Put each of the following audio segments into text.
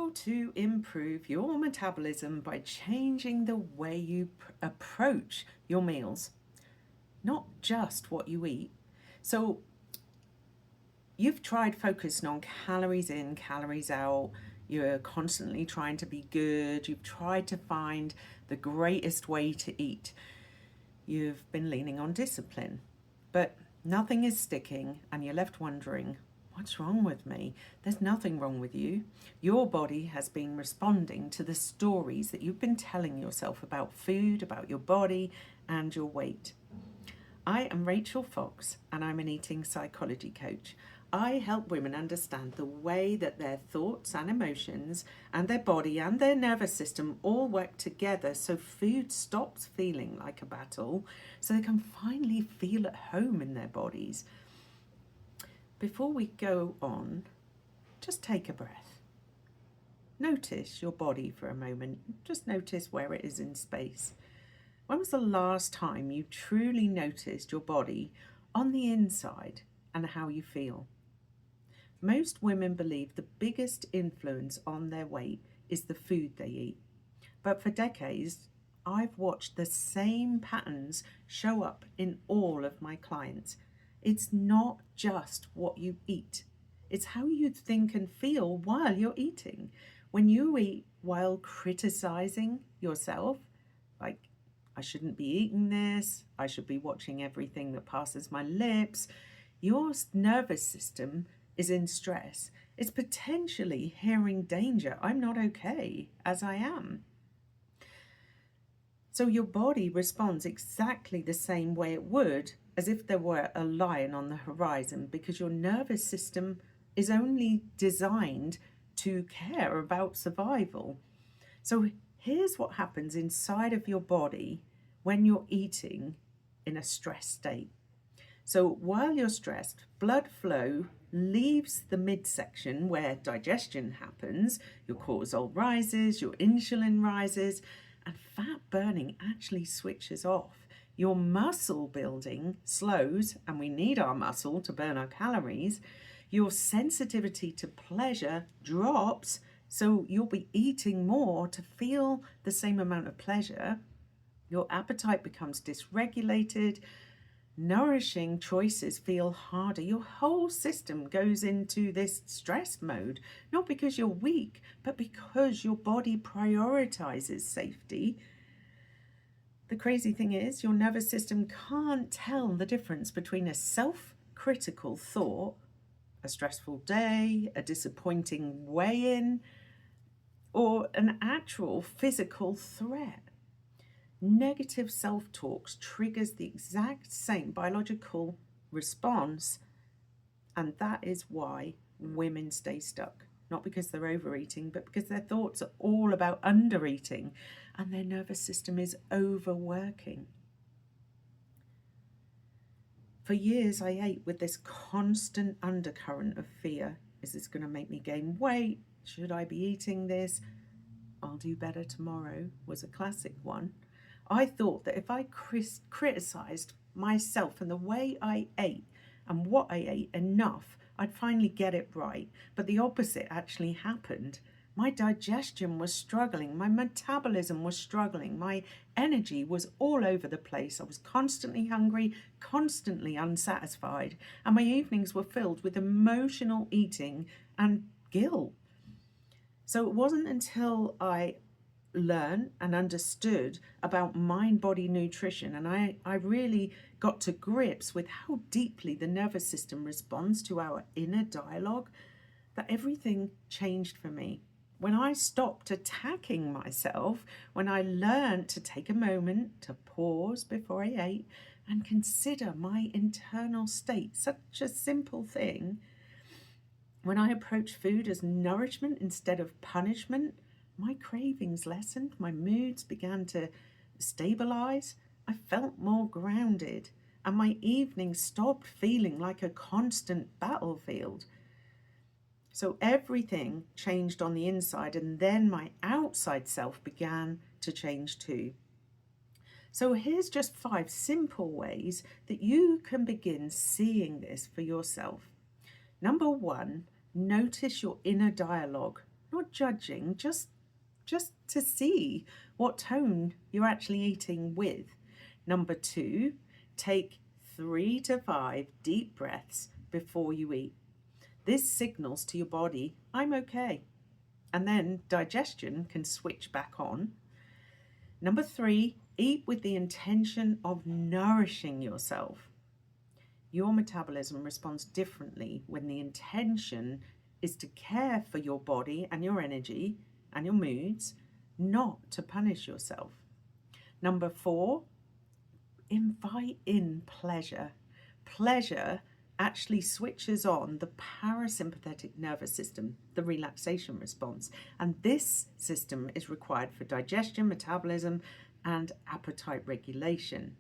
How to improve your metabolism by changing the way you approach your meals, not just what you eat. So you've tried focusing on calories in, calories out. You're constantly trying to be good. You've tried to find the greatest way to eat. You've been leaning on discipline, but nothing is sticking and you're left wondering, what's wrong with me? There's nothing wrong with you. Your body has been responding to the stories that you've been telling yourself about food, about your body, and your weight. I am Rachel Fox, and I'm an eating psychology coach. I help women understand the way that their thoughts and emotions and their body and their nervous system all work together so food stops feeling like a battle, so they can finally feel at home in their bodies. Before we go on, just take a breath. Notice your body for a moment. Just notice where it is in space. When was the last time you truly noticed your body on the inside and how you feel? Most women believe the biggest influence on their weight is the food they eat. But for decades, I've watched the same patterns show up in all of my clients. It's not just what you eat. It's how you think and feel while you're eating. When you eat while criticizing yourself, like, I shouldn't be eating this, I should be watching everything that passes my lips, your nervous system is in stress. It's potentially hearing danger. I'm not okay as I am. So your body responds exactly the same way it would as if there were a lion on the horizon, because your nervous system is only designed to care about survival. So here's what happens inside of your body when you're eating in a stress state. So while you're stressed, blood flow leaves the midsection where digestion happens, your cortisol rises, your insulin rises, and fat burning actually switches off. Your muscle building slows, and we need our muscle to burn our calories. Your sensitivity to pleasure drops, so you'll be eating more to feel the same amount of pleasure. Your appetite becomes dysregulated. Nourishing choices feel harder. Your whole system goes into this stress mode, not because you're weak, but because your body prioritizes safety. The crazy thing is, your nervous system can't tell the difference between a self-critical thought, a stressful day, a disappointing weigh-in, or an actual physical threat. Negative self-talk triggers the exact same biological response, and that is why women stay stuck. Not because they're overeating, but because their thoughts are all about undereating and their nervous system is overworking. For years, I ate with this constant undercurrent of fear. Is this going to make me gain weight? Should I be eating this? I'll do better tomorrow was a classic one. I thought that if I criticized myself and the way I ate and what I ate enough, I'd finally get it right. But the opposite actually happened. My digestion was struggling. My metabolism was struggling. My energy was all over the place. I was constantly hungry, constantly unsatisfied, and my evenings were filled with emotional eating and guilt. So it wasn't until I learned and understood about mind-body nutrition, and I really got to grips with how deeply the nervous system responds to our inner dialogue, that everything changed for me. When I stopped attacking myself, when I learned to take a moment to pause before I ate and consider my internal state, such a simple thing, when I approached food as nourishment instead of punishment, my cravings lessened, my moods began to stabilize, I felt more grounded, and my evenings stopped feeling like a constant battlefield. So everything changed on the inside, and then my outside self began to change too. So here's just 5 simple ways that you can begin seeing this for yourself. Number 1, notice your inner dialogue not judging, just to see what tone you're actually eating with. Number 2, take 3 to 5 deep breaths before you eat. This signals to your body, I'm okay. And then digestion can switch back on. Number 3, eat with the intention of nourishing yourself. Your metabolism responds differently when the intention is to care for your body and your energy and your moods, not to punish yourself. Number 4, invite in pleasure. Pleasure actually switches on the parasympathetic nervous system, the relaxation response. And this system is required for digestion, metabolism, and appetite regulation.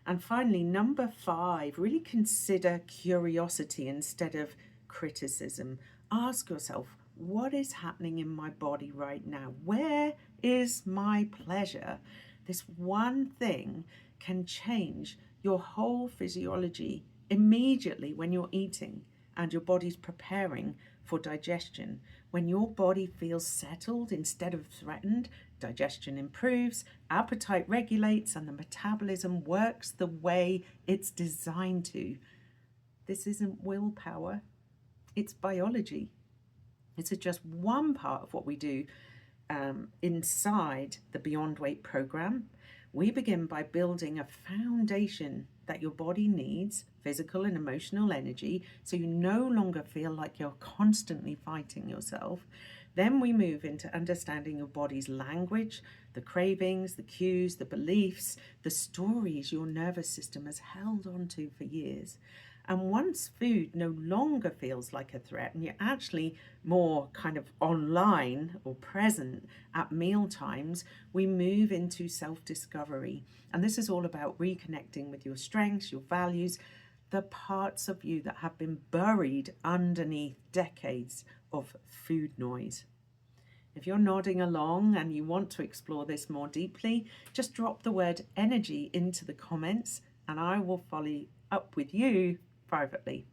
And finally, number 5, really consider curiosity instead of criticism. Ask yourself, what is happening in my body right now? Where is my pleasure? This one thing can change your whole physiology immediately when you're eating and your body's preparing for digestion. When your body feels settled instead of threatened, digestion improves, appetite regulates, and the metabolism works the way it's designed to. This isn't willpower, it's biology. It's just one part of what we do inside the Beyond Weight program. We begin by building a foundation that your body needs, physical and emotional energy, so you no longer feel like you're constantly fighting yourself. Then we move into understanding your body's language, the cravings, the cues, the beliefs, the stories your nervous system has held on to for years. And once food no longer feels like a threat and you're actually more kind of online or present at meal times, we move into self-discovery. And this is all about reconnecting with your strengths, your values, the parts of you that have been buried underneath decades of food noise. If you're nodding along and you want to explore this more deeply, just drop the word energy into the comments and I will follow up with you privately.